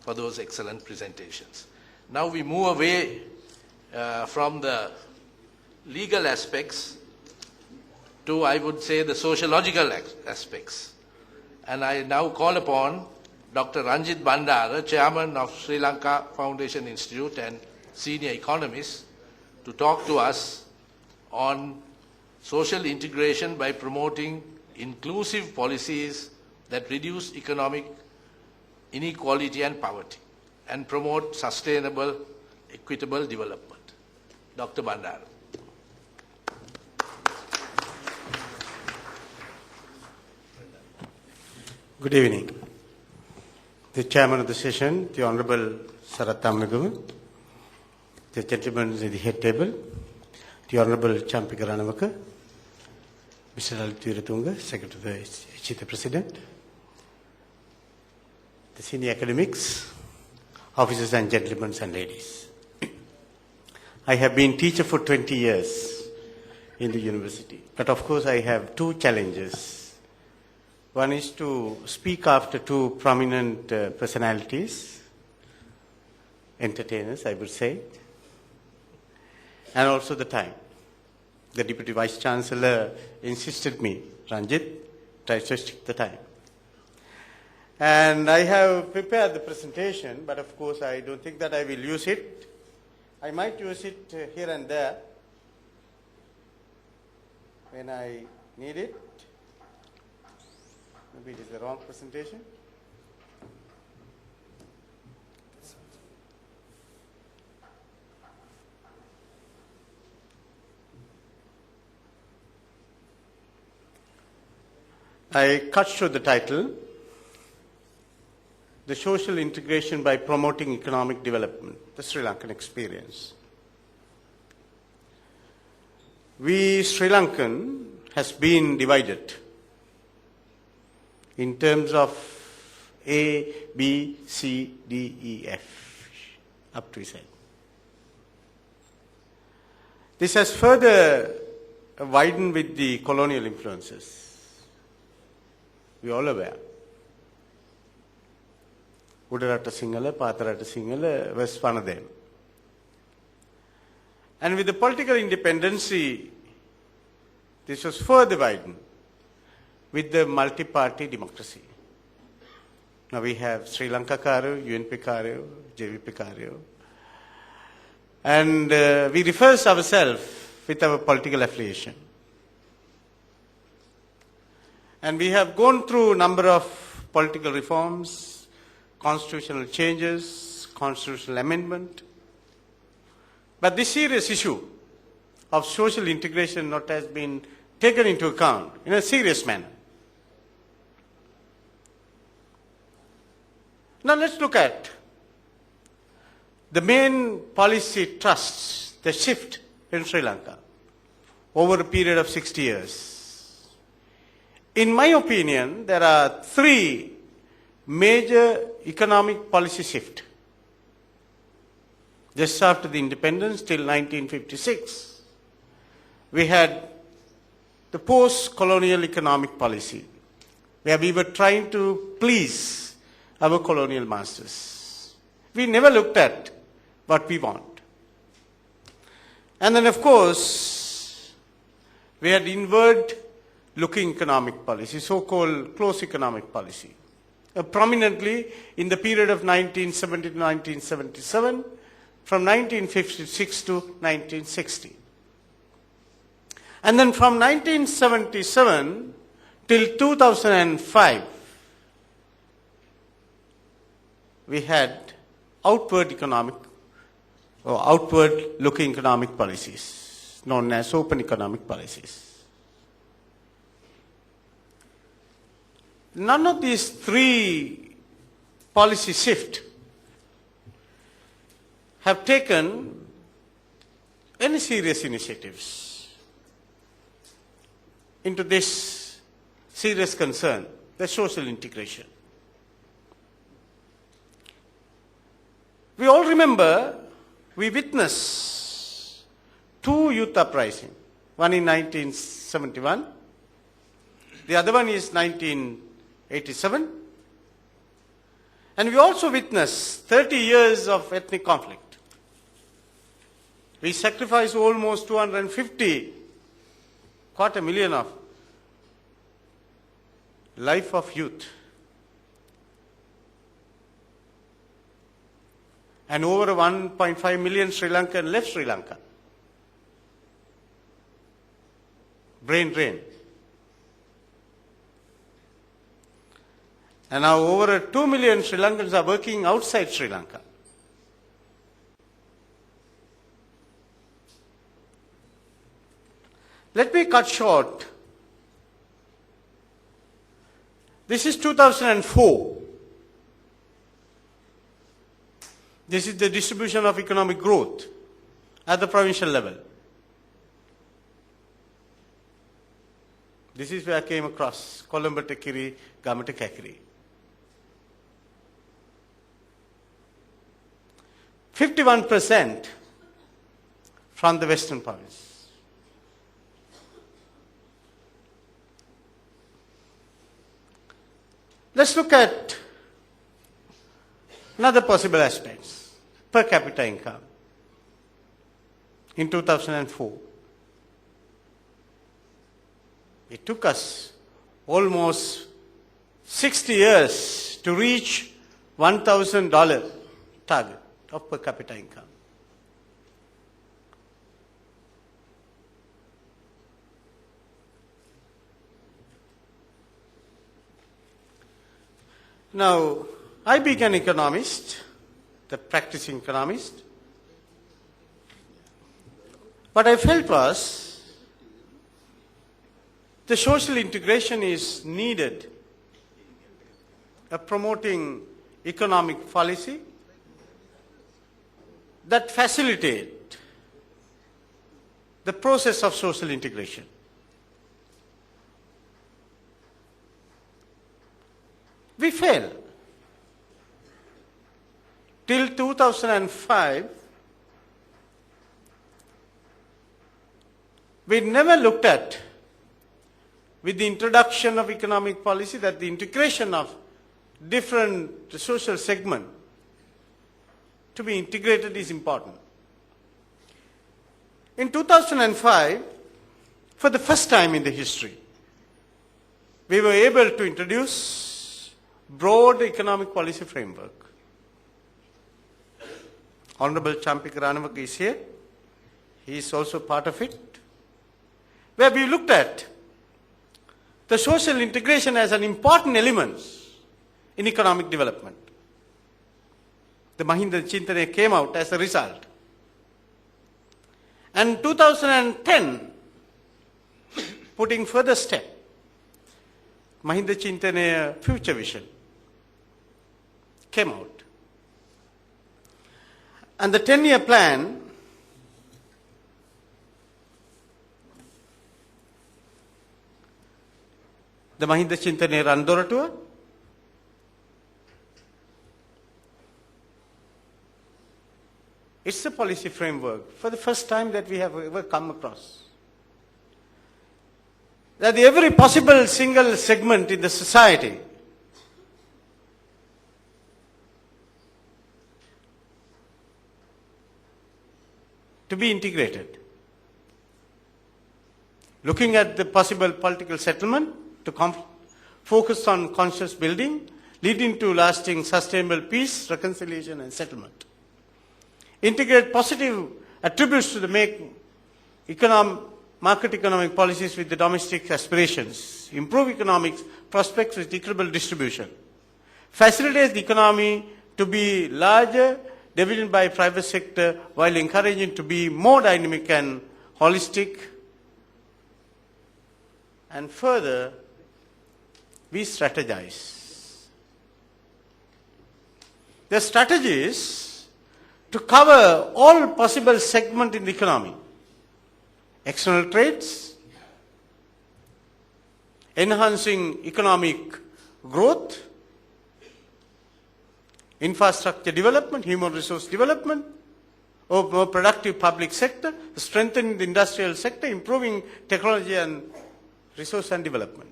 for those excellent presentations. Now we move away from the legal aspects to, I would say, the sociological aspects. And I now call upon Dr. Ranjith Bandara, Chairman of Sri Lanka Foundation Institute and Senior Economist, to talk to us on social integration by promoting inclusive policies that reduce economic inequality and poverty and promote sustainable, equitable development. Dr. Bandara. Good evening. The Chairman of the session, the Honorable Sarath Tamnagum, the gentlemen at the head table, the Honorable Champika Ranamaka, Mr. Lalitha Viratunga, Secretary of the Chief President, the senior academics, officers and gentlemen and ladies. I have been teacher for 20 years in the university, but of course I have two challenges. One is to speak after two prominent personalities, entertainers, I would say, and also the time. The Deputy Vice Chancellor insisted me, Ranjith, try to stick the time. And I have prepared the presentation, but of course I don't think that I will use it. I might use it here and there when I need it. Maybe it is the wrong presentation. I cut short the title, The Social Integration by Promoting Economic Development, the Sri Lankan Experience. We Sri Lankan has been divided in terms of A, B, C, D, E, F, up to Z. This has further widened with the colonial influences. We are all aware. Udarata Sinhala, Patharata Sinhala was one of them. And with the political independency, this was further widened with the multi-party democracy. Now we have Sri Lanka Karu, UNP Karu, JVP Karu. And we reverse ourselves with our political affiliation. And we have gone through a number of political reforms, constitutional changes, constitutional amendment. But this serious issue of social integration not has been taken into account in a serious manner. Now let's look at the main policy thrusts, the shift in Sri Lanka over a period of 60 years. In my opinion, there are three major economic policy shifts. Just after the independence, till 1956, we had the post-colonial economic policy, where we were trying to please our colonial masters. We never looked at what we want. And then, of course, we had inward-looking economic policy, so-called close economic policy. Prominently in the period of 1970 to 1977, from 1956 to 1960. And then from 1977 till 2005, we had outward-looking economic policies, known as open economic policies. None of these three policy shifts have taken any serious initiatives into this serious concern, the social integration. We all remember we witnessed two youth uprisings, one in 1971, the other one is 1987. And we also witnessed 30 years of ethnic conflict. We sacrificed almost 250, 250,000 of life of youth. And over 1.5 million Sri Lankan left Sri Lanka. Brain drain. And now over 2 million Sri Lankans are working outside Sri Lanka. Let me cut short. This is 2004. This is the distribution of economic growth at the provincial level. This is where I came across Colombo Tekiri, Gamata Kakiri. 51% from the Western province. Let's look at another possible aspects. Per capita income in 2004. It took us almost 60 years to reach $1,000 target of per capita income. Now, I began economist, the practicing economist. What I felt was the social integration is needed of promoting economic policy that facilitate the process of social integration. We failed. Till 2005, we never looked at, with the introduction of economic policy, that the integration of different social segments to be integrated is important. In 2005, for the first time in the history, we were able to introduce broad economic policy framework. Honorable Champik Ranavak is here. He is also part of it. Where we looked at the social integration as an important element in economic development. The Mahinda Chintane came out as a result. And 2010, putting further step, Mahinda Chintane future vision came out. And the 10-year plan the Mahinda Chintane Randoratua, it's a policy framework for the first time that we have ever come across. That every possible single segment in the society to be integrated. Looking at the possible political settlement to focus on conscious building, leading to lasting sustainable peace, reconciliation and settlement. Integrate positive attributes to the market economic policies with the domestic aspirations. Improve economic prospects with equitable distribution. Facilitate the economy to be larger, division by private sector, while encouraging to be more dynamic and holistic. And further, we strategize. The strategy is to cover all possible segments in the economy. External trades, enhancing economic growth, infrastructure development, human resource development, more productive public sector, strengthening the industrial sector, improving technology and resource and development.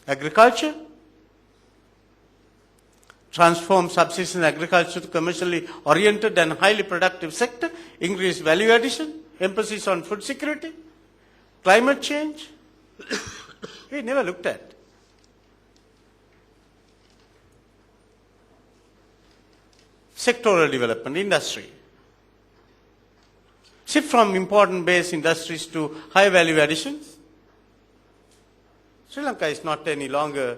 Agriculture, transform subsistence agriculture to commercially oriented and highly productive sector, increase value addition, emphasis on food security, climate change. We never looked at. Sectoral development, industry. Shift from important base industries to high value additions. Sri Lanka is not any longer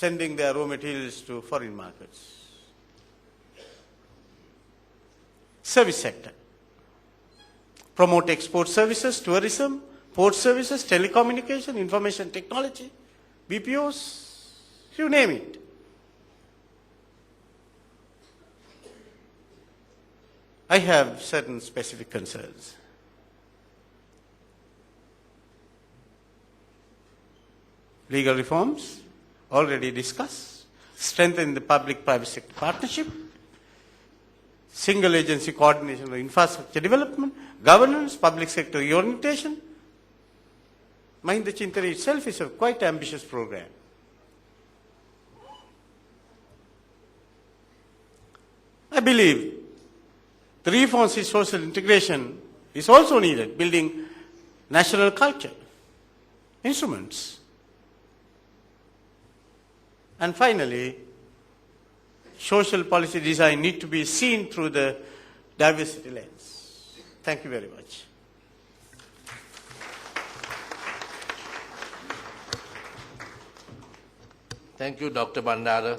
sending their raw materials to foreign markets. Service sector. Promote export services, tourism, port services, telecommunication, information technology, BPOs, you name it. I have certain specific concerns. Legal reforms, already discussed. Strengthen the public-private sector partnership. Single agency coordination of infrastructure development. Governance, public sector orientation. Mahinda Chintana itself is a quite ambitious program. I believe the reforms in social integration is also needed, building national culture, instruments. And finally, social policy design need to be seen through the diversity lens. Thank you very much. Thank you, Dr. Bandara.